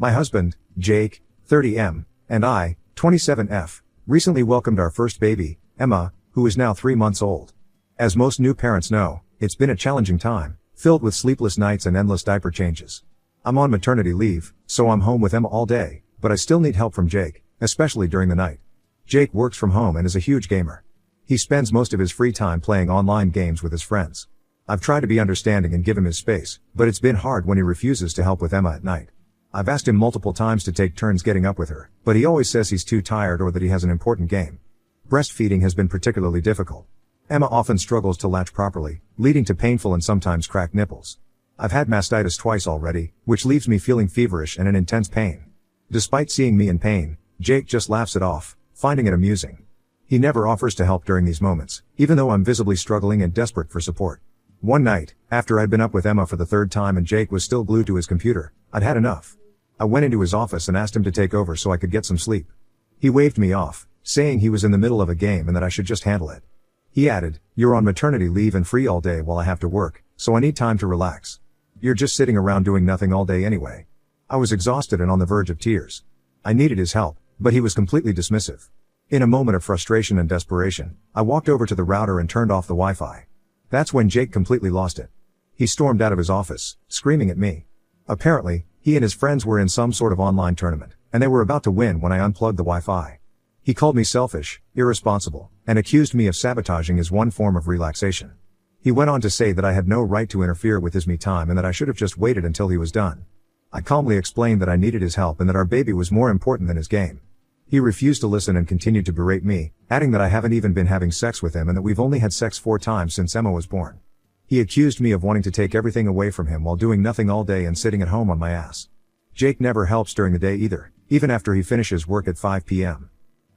My husband, Jake, 30M, and I, 27F, recently welcomed our first baby, Emma, who is now 3 months old. As most new parents know, it's been a challenging time, filled with sleepless nights and endless diaper changes. I'm on maternity leave, so I'm home with Emma all day, but I still need help from Jake, especially during the night. Jake works from home and is a huge gamer. He spends most of his free time playing online games with his friends. I've tried to be understanding and give him his space, but it's been hard when he refuses to help with Emma at night. I've asked him multiple times to take turns getting up with her, but he always says he's too tired or that he has an important game. Breastfeeding has been particularly difficult. Emma often struggles to latch properly, leading to painful and sometimes cracked nipples. I've had mastitis twice already, which leaves me feeling feverish and in intense pain. Despite seeing me in pain, Jake just laughs it off, finding it amusing. He never offers to help during these moments, even though I'm visibly struggling and desperate for support. One night, after I'd been up with Emma for the third time and Jake was still glued to his computer, I'd had enough. I went into his office and asked him to take over so I could get some sleep. He waved me off, saying he was in the middle of a game and that I should just handle it. He added, "You're on maternity leave and free all day while I have to work, so I need time to relax. You're just sitting around doing nothing all day anyway." I was exhausted and on the verge of tears. I needed his help, but he was completely dismissive. In a moment of frustration and desperation, I walked over to the router and turned off the Wi-Fi. That's when Jake completely lost it. He stormed out of his office, screaming at me. Apparently, he and his friends were in some sort of online tournament, and they were about to win when I unplugged the Wi-Fi. He called me selfish, irresponsible, and accused me of sabotaging his one form of relaxation. He went on to say that I had no right to interfere with his me time and that I should have just waited until he was done. I calmly explained that I needed his help and that our baby was more important than his game. He refused to listen and continued to berate me, adding that I haven't even been having sex with him and that we've only had sex 4 times since Emma was born. He accused me of wanting to take everything away from him while doing nothing all day and sitting at home on my ass. Jake never helps during the day either, even after he finishes work at 5 p.m.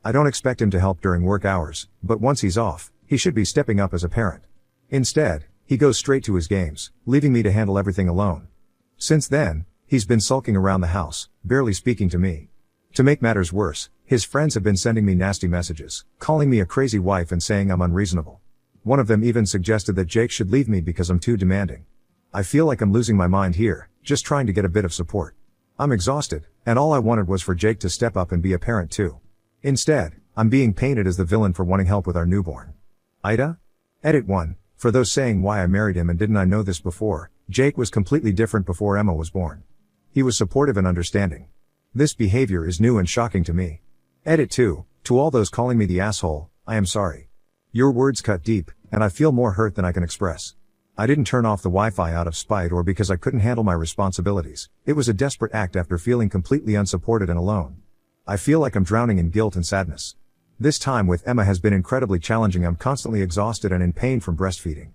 I don't expect him to help during work hours, but once he's off, he should be stepping up as a parent. Instead, he goes straight to his games, leaving me to handle everything alone. Since then, he's been sulking around the house, barely speaking to me. To make matters worse, his friends have been sending me nasty messages, calling me a crazy wife and saying I'm unreasonable. One of them even suggested that Jake should leave me because I'm too demanding. I feel like I'm losing my mind here, just trying to get a bit of support. I'm exhausted, and all I wanted was for Jake to step up and be a parent too. Instead, I'm being painted as the villain for wanting help with our newborn. Ida? Edit 1. For those saying why I married him and didn't I know this before, Jake was completely different before Emma was born. He was supportive and understanding. This behavior is new and shocking to me. Edit 2. To all those calling me the asshole, I am sorry. Your words cut deep, and I feel more hurt than I can express. I didn't turn off the Wi-Fi out of spite or because I couldn't handle my responsibilities. It was a desperate act after feeling completely unsupported and alone. I feel like I'm drowning in guilt and sadness. This time with Emma has been incredibly challenging. I'm constantly exhausted and in pain from breastfeeding.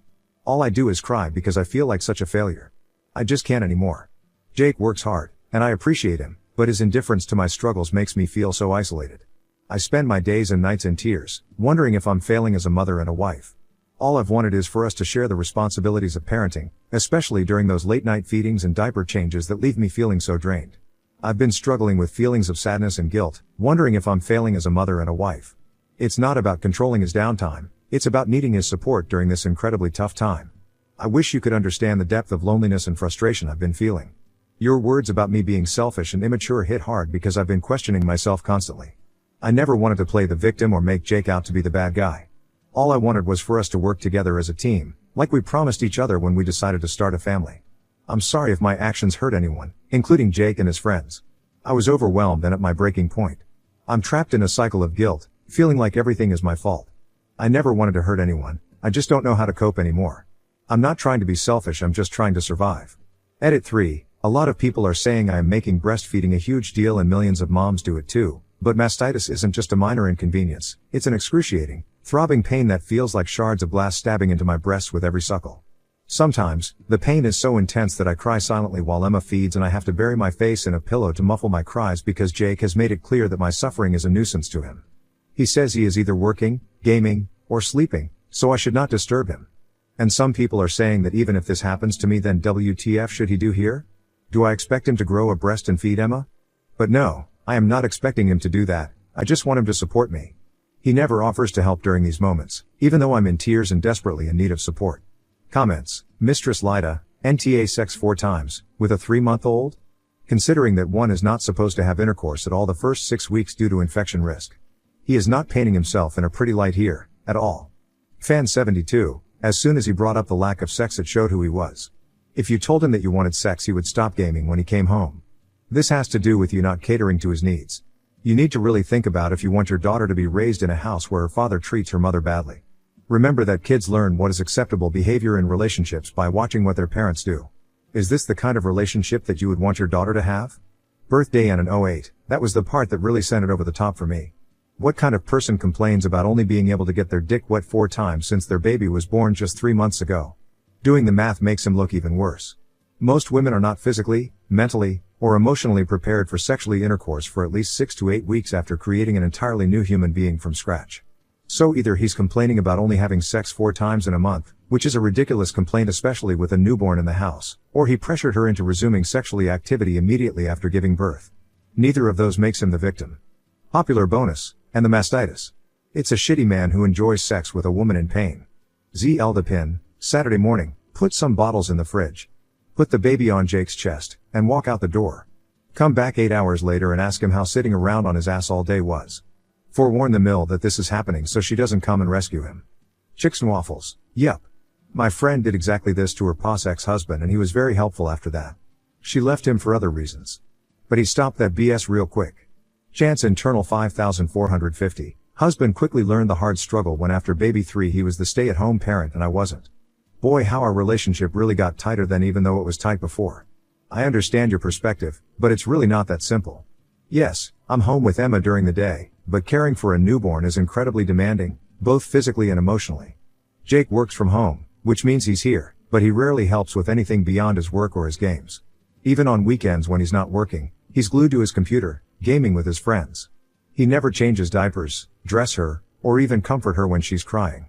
All I do is cry because I feel like such a failure. I just can't anymore. Jake works hard, and I appreciate him, but his indifference to my struggles makes me feel so isolated. I spend my days and nights in tears, wondering if I'm failing as a mother and a wife. All I've wanted is for us to share the responsibilities of parenting, especially during those late night feedings and diaper changes that leave me feeling so drained. I've been struggling with feelings of sadness and guilt, wondering if I'm failing as a mother and a wife. It's not about controlling his downtime, it's about needing his support during this incredibly tough time. I wish you could understand the depth of loneliness and frustration I've been feeling. Your words about me being selfish and immature hit hard because I've been questioning myself constantly. I never wanted to play the victim or make Jake out to be the bad guy. All I wanted was for us to work together as a team, like we promised each other when we decided to start a family. I'm sorry if my actions hurt anyone, including Jake and his friends. I was overwhelmed and at my breaking point. I'm trapped in a cycle of guilt, feeling like everything is my fault. I never wanted to hurt anyone, I just don't know how to cope anymore. I'm not trying to be selfish, I'm just trying to survive. Edit 3. A lot of people are saying I am making breastfeeding a huge deal and millions of moms do it too, but mastitis isn't just a minor inconvenience, it's an excruciating, throbbing pain that feels like shards of glass stabbing into my breasts with every suckle. Sometimes, the pain is so intense that I cry silently while Emma feeds and I have to bury my face in a pillow to muffle my cries because Jake has made it clear that my suffering is a nuisance to him. He says he is either working, gaming, or sleeping, so I should not disturb him. And some people are saying that even if this happens to me then WTF should he do here? Do I expect him to grow a breast and feed Emma? But no, I am not expecting him to do that, I just want him to support me. He never offers to help during these moments, even though I'm in tears and desperately in need of support. Comments. Mistress Lida, NTA sex 4 times, with a 3-month-old? considering that one is not supposed to have intercourse at all the first 6 weeks due to infection risk. He is not painting himself in a pretty light here, at all. Fan 72, as soon as he brought up the lack of sex it showed who he was. If you told him that you wanted sex he would stop gaming when he came home. This has to do with you not catering to his needs. You need to really think about if you want your daughter to be raised in a house where her father treats her mother badly. Remember that kids learn what is acceptable behavior in relationships by watching what their parents do. Is this the kind of relationship that you would want your daughter to have? Birthday and an 08, that was the part that really sent it over the top for me. What kind of person complains about only being able to get their dick wet 4 times since their baby was born just 3 months ago? Doing the math makes him look even worse. Most women are not physically, mentally, or emotionally prepared for sexually intercourse for at least 6 to 8 weeks after creating an entirely new human being from scratch. So either he's complaining about only having sex 4 times in a month, which is a ridiculous complaint especially with a newborn in the house, or he pressured her into resuming sexual activity immediately after giving birth. Neither of those makes him the victim. Popular bonus, and the mastitis. It's a shitty man who enjoys sex with a woman in pain. ZL pin, Saturday morning, put some bottles in the fridge. Put the baby on Jake's chest, and walk out the door. Come back 8 hours later and ask him how sitting around on his ass all day was. Forewarn the mill that this is happening so she doesn't come and rescue him. Chicks and waffles. Yup. My friend did exactly this to her past ex-husband and he was very helpful after that. She left him for other reasons. But he stopped that BS real quick. Chance internal 5450. Husband quickly learned the hard struggle when after baby 3 he was the stay-at-home parent and I wasn't. Boy, how our relationship really got tighter than even though it was tight before. I understand your perspective, but it's really not that simple. Yes, I'm home with Emma during the day, but caring for a newborn is incredibly demanding, both physically and emotionally. Jake works from home, which means he's here, but he rarely helps with anything beyond his work or his games. Even on weekends when he's not working, he's glued to his computer, gaming with his friends. He never changes diapers, dress her, or even comfort her when she's crying.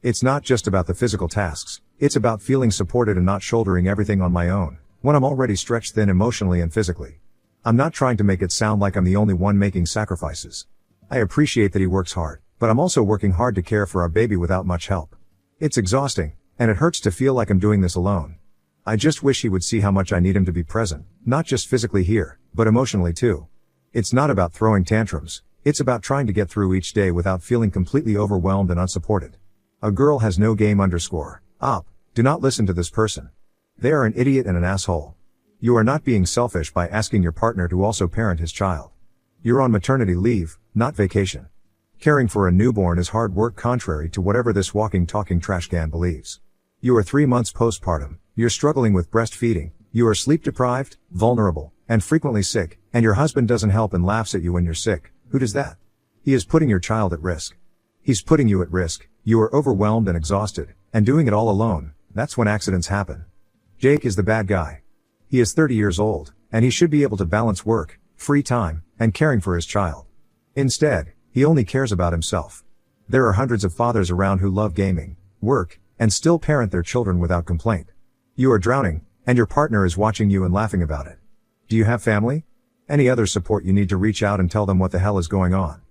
It's not just about the physical tasks, it's about feeling supported and not shouldering everything on my own, when I'm already stretched thin emotionally and physically. I'm not trying to make it sound like I'm the only one making sacrifices. I appreciate that he works hard, but I'm also working hard to care for our baby without much help. It's exhausting, and it hurts to feel like I'm doing this alone. I just wish he would see how much I need him to be present, not just physically here, but emotionally too. It's not about throwing tantrums, it's about trying to get through each day without feeling completely overwhelmed and unsupported. A girl has no game _op. Do not listen to this person. They are an idiot and an asshole. You are not being selfish by asking your partner to also parent his child. You're on maternity leave, not vacation. Caring for a newborn is hard work contrary to whatever this walking talking trash can believes. You are 3 months postpartum, you're struggling with breastfeeding, you are sleep deprived, vulnerable, and frequently sick, and your husband doesn't help and laughs at you when you're sick. Who does that? He is putting your child at risk. He's putting you at risk, you are overwhelmed and exhausted, and doing it all alone, that's when accidents happen. Jake is the bad guy. He is 30 years old, and he should be able to balance work, free time, and caring for his child. Instead, he only cares about himself. There are hundreds of fathers around who love gaming, work, and still parent their children without complaint. You are drowning, and your partner is watching you and laughing about it. Do you have family? Any other support you need to reach out and tell them what the hell is going on?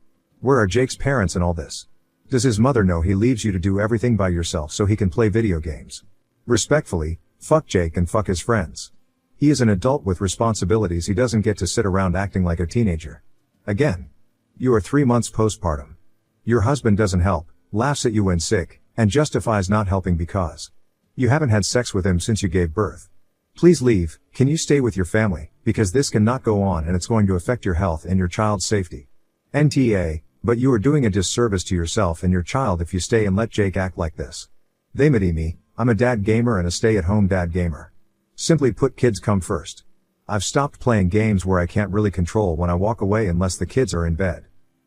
Where are Jake's parents in all this? Does his mother know he leaves you to do everything by yourself so he can play video games? Respectfully, fuck Jake and fuck his friends. He is an adult with responsibilities, he doesn't get to sit around acting like a teenager. Again. You are 3 months postpartum. Your husband doesn't help, laughs at you when sick, and justifies not helping because you haven't had sex with him since you gave birth. Please leave, can you stay with your family, because this cannot go on and it's going to affect your health and your child's safety. NTA, but you are doing a disservice to yourself and your child if you stay and let Jake act like this. They me, I'm a dad gamer and a stay-at-home dad gamer. Simply put, kids come first. I've stopped playing games where I can't really control when I walk away unless the kids are in bed.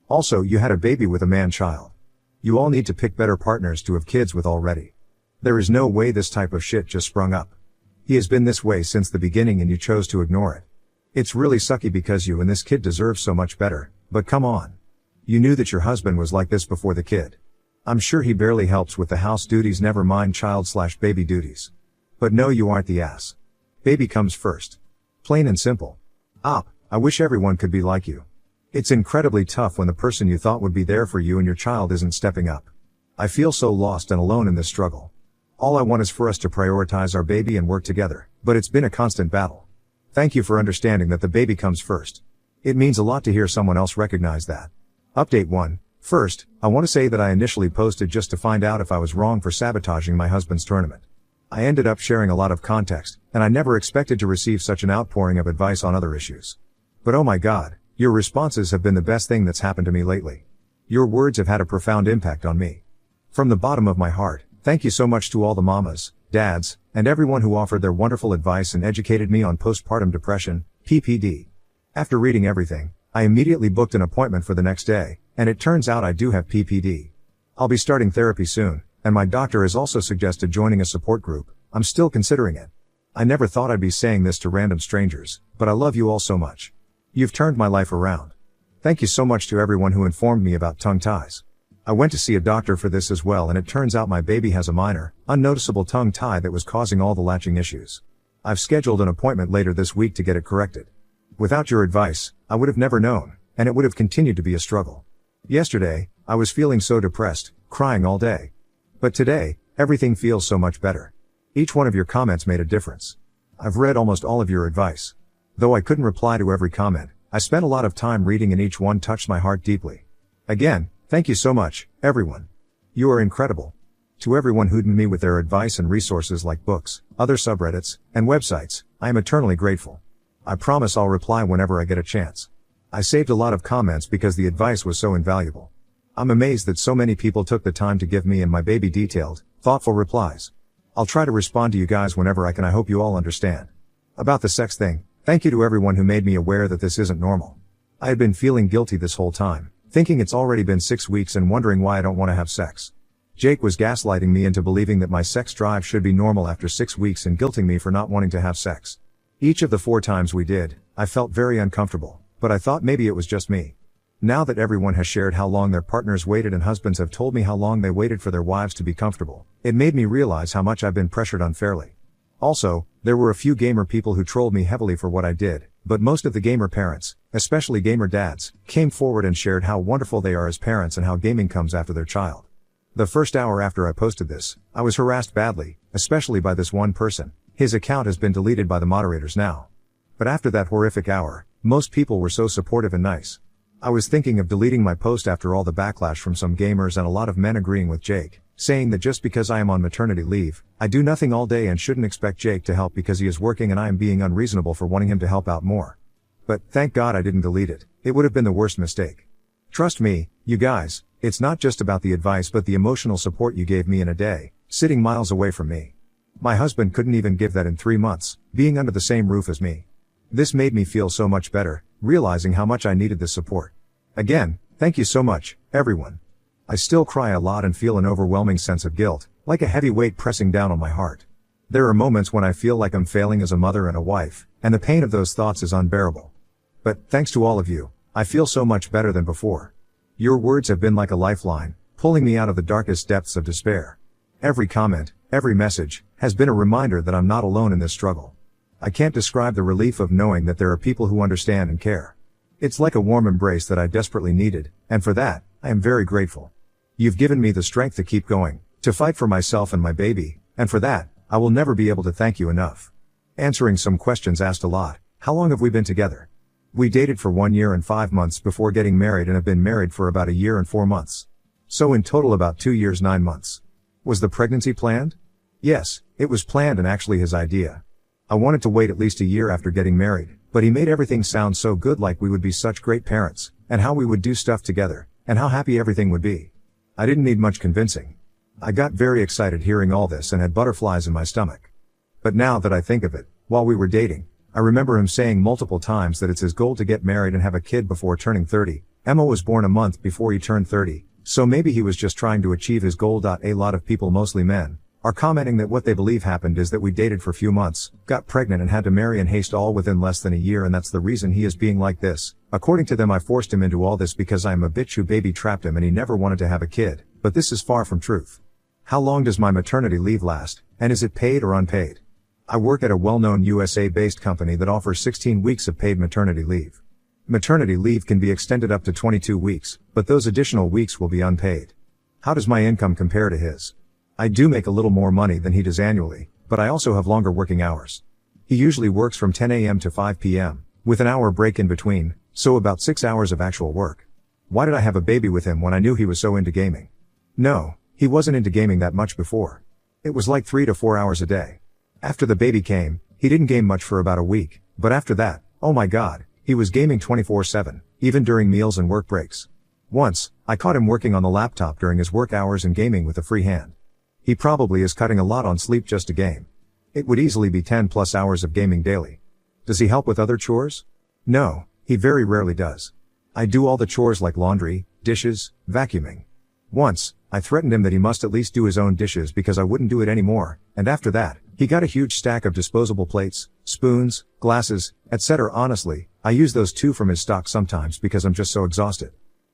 Also, you had a baby with a man child. You all need to pick better partners to have kids with already. There is no way this type of shit just sprung up. He has been this way since the beginning and you chose to ignore it. It's really sucky because you and this kid deserve so much better, but come on. You knew that your husband was like this before the kid. I'm sure he barely helps with the house duties, never mind child/baby duties. But no, you aren't the ass. Baby comes first. Plain and simple. I wish everyone could be like you. It's incredibly tough when the person you thought would be there for you and your child isn't stepping up. I feel so lost and alone in this struggle. All I want is for us to prioritize our baby and work together, but it's been a constant battle. Thank you for understanding that the baby comes first. It means a lot to hear someone else recognize that. Update 1. First, I want to say that I initially posted just to find out if I was wrong for sabotaging my husband's tournament. I ended up sharing a lot of context, and I never expected to receive such an outpouring of advice on other issues. But oh my God, your responses have been the best thing that's happened to me lately. Your words have had a profound impact on me. From the bottom of my heart, thank you so much to all the mamas, dads, and everyone who offered their wonderful advice and educated me on postpartum depression, PPD. After reading everything, I immediately booked an appointment for the next day, and it turns out I do have PPD. I'll be starting therapy soon, and my doctor has also suggested joining a support group. I'm still considering it. I never thought I'd be saying this to random strangers, but I love you all so much. You've turned my life around. Thank you so much to everyone who informed me about tongue ties. I went to see a doctor for this as well, and it turns out my baby has a minor, unnoticeable tongue tie that was causing all the latching issues. I've scheduled an appointment later this week to get it corrected. Without your advice, I would have never known, and it would have continued to be a struggle. Yesterday, I was feeling so depressed, crying all day. But today, everything feels so much better. Each one of your comments made a difference. I've read almost all of your advice. Though I couldn't reply to every comment, I spent a lot of time reading and each one touched my heart deeply. Again, thank you so much, everyone. You are incredible. To everyone who'd me with their advice and resources like books, other subreddits, and websites, I am eternally grateful. I promise I'll reply whenever I get a chance. I saved a lot of comments because the advice was so invaluable. I'm amazed that so many people took the time to give me and my baby detailed, thoughtful replies. I'll try to respond to you guys whenever I can. I hope you all understand. About the sex thing, thank you to everyone who made me aware that this isn't normal. I had been feeling guilty this whole time, thinking it's already been 6 weeks and wondering why I don't want to have sex. Jake was gaslighting me into believing that my sex drive should be normal after 6 weeks and guilting me for not wanting to have sex. Each of the 4 times we did, I felt very uncomfortable, but I thought maybe it was just me. Now that everyone has shared how long their partners waited and husbands have told me how long they waited for their wives to be comfortable, it made me realize how much I've been pressured unfairly. Also, there were a few gamer people who trolled me heavily for what I did, but most of the gamer parents, especially gamer dads, came forward and shared how wonderful they are as parents and how gaming comes after their child. The first hour after I posted this, I was harassed badly, especially by this one person. His account has been deleted by the moderators now. But after that horrific hour, most people were so supportive and nice. I was thinking of deleting my post after all the backlash from some gamers and a lot of men agreeing with Jake, saying that just because I am on maternity leave, I do nothing all day and shouldn't expect Jake to help because he is working and I am being unreasonable for wanting him to help out more. But thank God I didn't delete it. It would have been the worst mistake. Trust me, you guys, it's not just about the advice but the emotional support you gave me in a day, sitting miles away from me. My husband couldn't even give that in 3 months, being under the same roof as me. This made me feel so much better, realizing how much I needed this support. Again, thank you so much, everyone. I still cry a lot and feel an overwhelming sense of guilt, like a heavy weight pressing down on my heart. There are moments when I feel like I'm failing as a mother and a wife, and the pain of those thoughts is unbearable. But, thanks to all of you, I feel so much better than before. Your words have been like a lifeline, pulling me out of the darkest depths of despair. Every comment, every message, has been a reminder that I'm not alone in this struggle. I can't describe the relief of knowing that there are people who understand and care. It's like a warm embrace that I desperately needed, and for that, I am very grateful. You've given me the strength to keep going, to fight for myself and my baby, and for that, I will never be able to thank you enough. Answering some questions asked a lot. How long have we been together? We dated for 1 year and 5 months before getting married and have been married for about 1 year and 4 months. So in total about 2 years 9 months. Was the pregnancy planned? Yes, it was planned and actually his idea. I wanted to wait at least 1 year after getting married, but he made everything sound so good, like we would be such great parents, and how we would do stuff together, and how happy everything would be. I didn't need much convincing. I got very excited hearing all this and had butterflies in my stomach. But now that I think of it, while we were dating, I remember him saying multiple times that it's his goal to get married and have a kid before turning 30. Emma was born a month before he turned 30, so maybe he was just trying to achieve his goal. A lot of people, mostly men, are commenting that what they believe happened is that we dated for a few months, got pregnant and had to marry in haste all within less than 1 year, and that's the reason he is being like this. According to them, I forced him into all this because I am a bitch who baby trapped him and he never wanted to have a kid, but this is far from truth. How long does my maternity leave last, and is it paid or unpaid? I work at a well-known USA-based company that offers 16 weeks of paid maternity leave. Maternity leave can be extended up to 22 weeks, but those additional weeks will be unpaid. How does my income compare to his? I do make a little more money than he does annually, but I also have longer working hours. He usually works from 10 a.m. to 5 p.m., with an hour break in between, so about 6 hours of actual work. Why did I have a baby with him when I knew he was so into gaming? No, he wasn't into gaming that much before. It was like 3 to 4 hours a day. After the baby came, he didn't game much for about a week, but after that, oh my god, he was gaming 24/7, even during meals and work breaks. Once, I caught him working on the laptop during his work hours and gaming with a free hand. He probably is cutting a lot on sleep just to game. It would easily be 10 plus hours of gaming daily. Does he help with other chores? No, he very rarely does. I do all the chores like laundry, dishes, vacuuming. Once, I threatened him that he must at least do his own dishes because I wouldn't do it anymore, and after that, he got a huge stack of disposable plates, spoons, glasses, etc. Honestly, I use those too from his stock sometimes because I'm just so exhausted.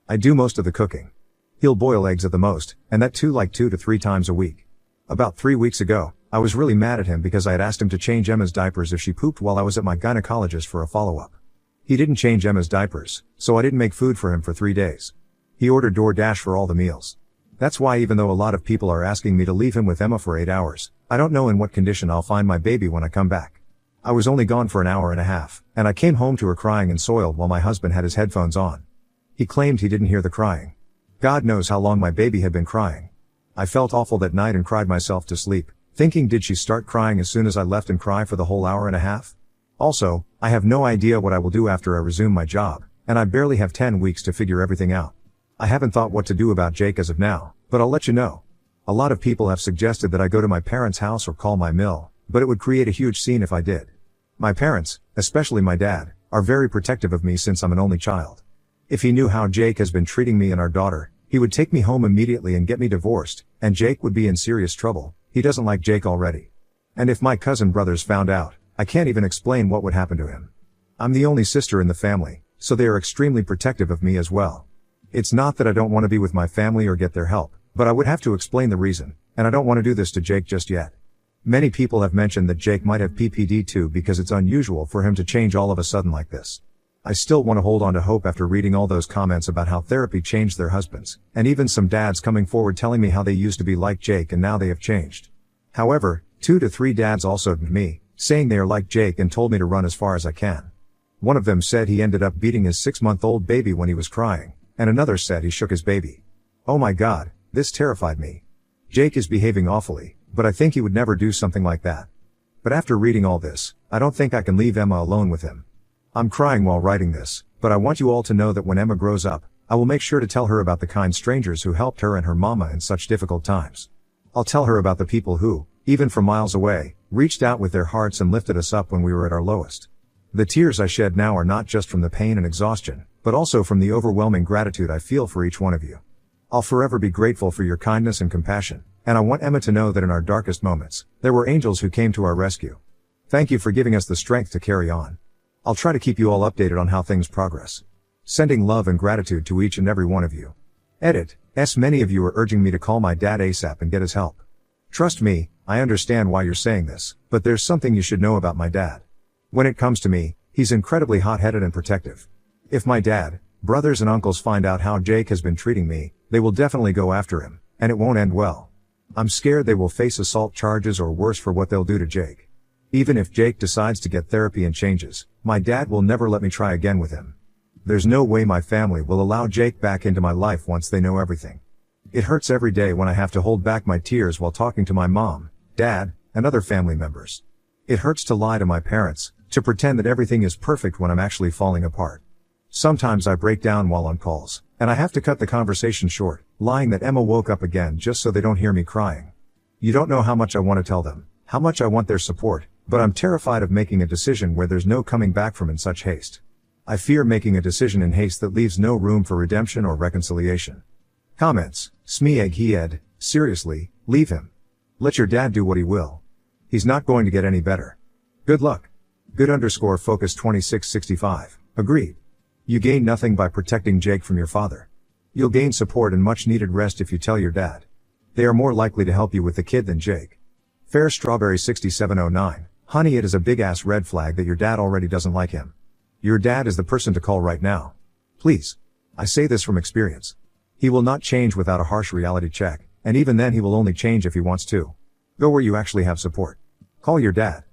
I do most of the cooking. He'll boil eggs at the most, and that too like 2 to 3 times a week. About 3 weeks ago, I was really mad at him because I had asked him to change Emma's diapers if she pooped while I was at my gynecologist for a follow-up. He didn't change Emma's diapers, so I didn't make food for him for 3 days. He ordered DoorDash for all the meals. That's why even though a lot of people are asking me to leave him with Emma for 8 hours, I don't know in what condition I'll find my baby when I come back. I was only gone for an hour and a half, and I came home to her crying and soiled while my husband had his headphones on. He claimed he didn't hear the crying. God knows how long my baby had been crying. I felt awful that night and cried myself to sleep, thinking did she start crying as soon as I left and cry for the whole hour and a half? Also, I have no idea what I will do after I resume my job, and I barely have 10 weeks to figure everything out. I haven't thought what to do about Jake as of now, but I'll let you know. A lot of people have suggested that I go to my parents' house or call my mill, but it would create a huge scene if I did. My parents, especially my dad, are very protective of me since I'm an only child. If he knew how Jake has been treating me and our daughter, he would take me home immediately and get me divorced, and Jake would be in serious trouble. He doesn't like Jake already. And if my cousin brothers found out, I can't even explain what would happen to him. I'm the only sister in the family, so they are extremely protective of me as well. It's not that I don't want to be with my family or get their help, but I would have to explain the reason, and I don't want to do this to Jake just yet. Many people have mentioned that Jake might have PPD too because it's unusual for him to change all of a sudden like this. I still want to hold on to hope after reading all those comments about how therapy changed their husbands, and even some dads coming forward telling me how they used to be like Jake and now they have changed. However, 2 to 3 dads also DM'd me, saying they are like Jake and told me to run as far as I can. One of them said he ended up beating his 6-month-old baby when he was crying, and another said he shook his baby. Oh my god, this terrified me. Jake is behaving awfully, but I think he would never do something like that. But after reading all this, I don't think I can leave Emma alone with him. I'm crying while writing this, but I want you all to know that when Emma grows up, I will make sure to tell her about the kind strangers who helped her and her mama in such difficult times. I'll tell her about the people who, even from miles away, reached out with their hearts and lifted us up when we were at our lowest. The tears I shed now are not just from the pain and exhaustion, but also from the overwhelming gratitude I feel for each one of you. I'll forever be grateful for your kindness and compassion, and I want Emma to know that in our darkest moments, there were angels who came to our rescue. Thank you for giving us the strength to carry on. I'll try to keep you all updated on how things progress. Sending love and gratitude to each and every one of you. Edit. Many of you are urging me to call my dad ASAP and get his help. Trust me, I understand why you're saying this, but there's something you should know about my dad. When it comes to me, he's incredibly hot-headed and protective. If my dad, brothers and uncles find out how Jake has been treating me, they will definitely go after him, and it won't end well. I'm scared they will face assault charges or worse for what they'll do to Jake. Even if Jake decides to get therapy and changes, my dad will never let me try again with him. There's no way my family will allow Jake back into my life once they know everything. It hurts every day when I have to hold back my tears while talking to my mom, dad, and other family members. It hurts to lie to my parents, to pretend that everything is perfect when I'm actually falling apart. Sometimes I break down while on calls, and I have to cut the conversation short, lying that Emma woke up again just so they don't hear me crying. You don't know how much I want to tell them, how much I want their support, but I'm terrified of making a decision where there's no coming back from in such haste. I fear making a decision in haste that leaves no room for redemption or reconciliation. Comments. Smeaghead, seriously, leave him. Let your dad do what he will. He's not going to get any better. Good luck. Good_focus 2665. Agreed. You gain nothing by protecting Jake from your father. You'll gain support and much needed rest if you tell your dad. They are more likely to help you with the kid than Jake. Fair Strawberry 6709. Honey, it is a big ass red flag that your dad already doesn't like him. Your dad is the person to call right now. Please. I say this from experience. He will not change without a harsh reality check, and even then he will only change if he wants to. Go where you actually have support. Call your dad.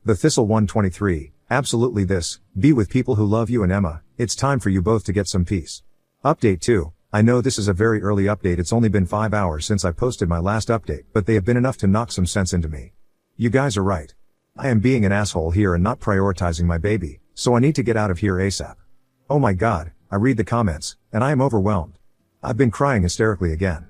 The Thistle 123, absolutely this, be with people who love you and Emma, it's time for you both to get some peace. Update 2, I know this is a very early update, it's only been 5 hours since I posted my last update, but they have been enough to knock some sense into me. You guys are right. I am being an asshole here and not prioritizing my baby, so I need to get out of here ASAP. Oh my god, I read the comments, and I am overwhelmed. I've been crying hysterically again.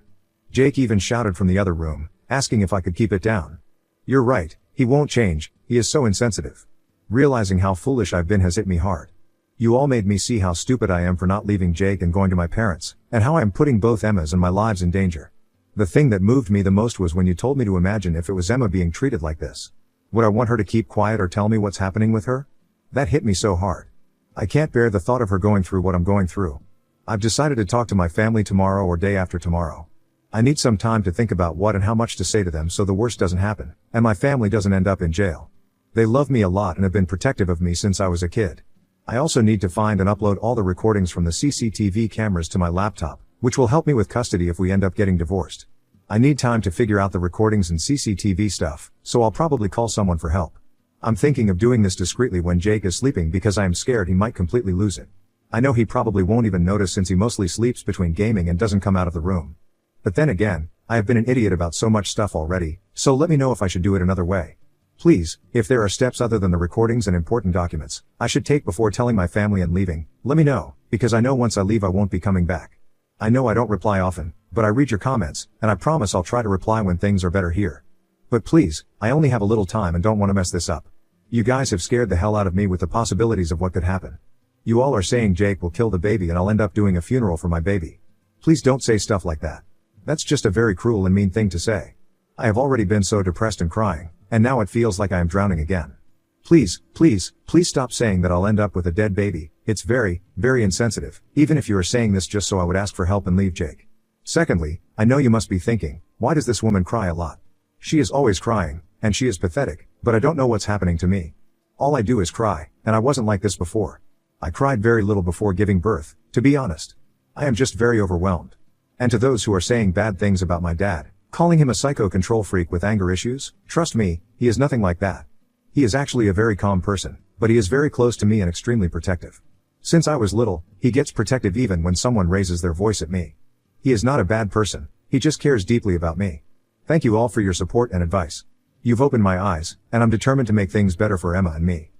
Jake even shouted from the other room, asking if I could keep it down. You're right, he won't change, he is so insensitive. Realizing how foolish I've been has hit me hard. You all made me see how stupid I am for not leaving Jake and going to my parents, and how I am putting both Emma's and my lives in danger. The thing that moved me the most was when you told me to imagine if it was Emma being treated like this. Would I want her to keep quiet or tell me what's happening with her? That hit me so hard. I can't bear the thought of her going through what I'm going through. I've decided to talk to my family tomorrow or day after tomorrow. I need some time to think about what and how much to say to them so the worst doesn't happen, and my family doesn't end up in jail. They love me a lot and have been protective of me since I was a kid. I also need to find and upload all the recordings from the CCTV cameras to my laptop, which will help me with custody if we end up getting divorced. I need time to figure out the recordings and CCTV stuff, so I'll probably call someone for help. I'm thinking of doing this discreetly when Jake is sleeping because I am scared he might completely lose it. I know he probably won't even notice since he mostly sleeps between gaming and doesn't come out of the room. But then again, I have been an idiot about so much stuff already, so let me know if I should do it another way. Please, if there are steps other than the recordings and important documents I should take before telling my family and leaving, let me know, because I know once I leave I won't be coming back. I know I don't reply often, but I read your comments, and I promise I'll try to reply when things are better here. But please, I only have a little time and don't want to mess this up. You guys have scared the hell out of me with the possibilities of what could happen. You all are saying Jake will kill the baby and I'll end up doing a funeral for my baby. Please don't say stuff like that. That's just a very cruel and mean thing to say. I have already been so depressed and crying, and now it feels like I am drowning again. Please, please, please stop saying that I'll end up with a dead baby. It's very, very insensitive, even if you are saying this just so I would ask for help and leave Jake. Secondly, I know you must be thinking, why does this woman cry a lot? She is always crying, and she is pathetic, but I don't know what's happening to me. All I do is cry, and I wasn't like this before. I cried very little before giving birth, to be honest. I am just very overwhelmed. And to those who are saying bad things about my dad, calling him a psycho control freak with anger issues, trust me, he is nothing like that. He is actually a very calm person, but he is very close to me and extremely protective. Since I was little, he gets protective even when someone raises their voice at me. He is not a bad person, he just cares deeply about me. Thank you all for your support and advice. You've opened my eyes, and I'm determined to make things better for Emma and me.